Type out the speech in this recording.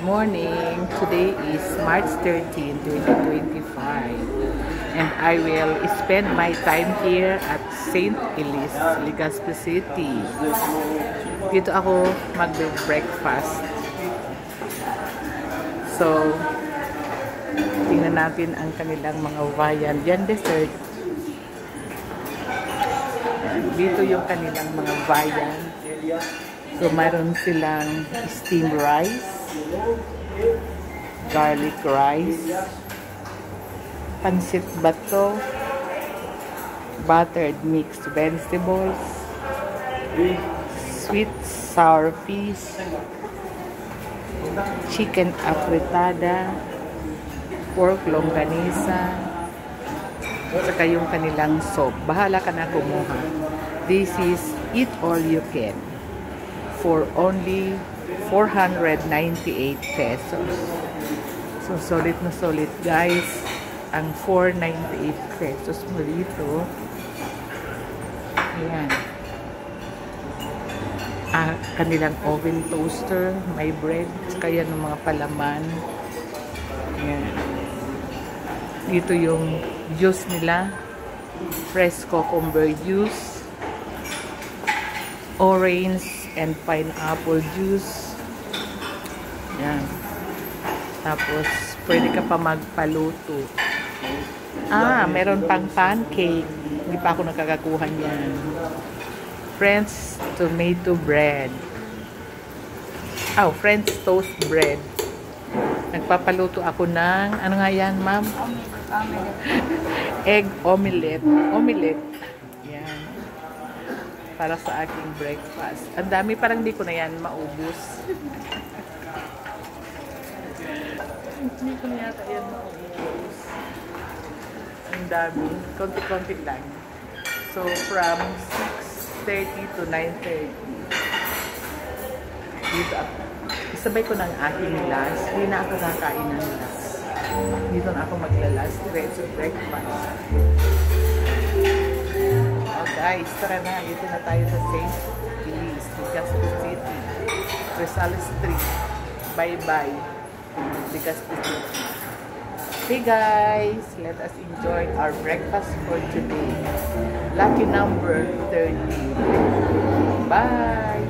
morning. Today is March 13, 2025. And I will spend my time here at St. Elise, Legazpi City. Dito ako mag-breakfast. So, tingnan natin ang kanilang mga viand. Yan, dessert. Dito yung kanilang mga viand. So, mayroon silang steamed rice, garlic rice, pansit bato, buttered mixed vegetables, sweet sour fish, chicken afritada, pork longganisa, saka yung kanilang soup. Bahala ka na kumuha. This is eat all you can for only 498 pesos. So, solid na solid, guys. Ang 498 pesos mo dito. Ayan. Kanilang oven toaster, may bread, kaya ng mga palaman. Ayan. Dito yung juice nila. Fresh cucumber juice, orange and pineapple juice. Yan. Tapos, pwede ka pa magpaluto. Meron pang pancake. Hindi pa ako nakakakuha niyan. French tomato bread. French toast bread. Nagpapaluto ako ng, ano nga yan, ma'am? Egg omelette. Omelette. Yan. Para sa aking breakfast. Ang dami, parang di ko na yan maubos. Hindi ko na yata yan maubos. Ang dami. Konti-konti lang. So, from 6:30 to 9:30. Dito ako. Isabay ko ng aking last. Hindi na ako kakain ng last. Dito na ako maglalast. Diretso breakfast. Guys, tara na. Dito na tayo sa St. Elise, Legazpi City. Rizal Street. Bye-bye. Legazpi City. Hey guys, let us enjoy our breakfast for today. Lucky number 30. Bye!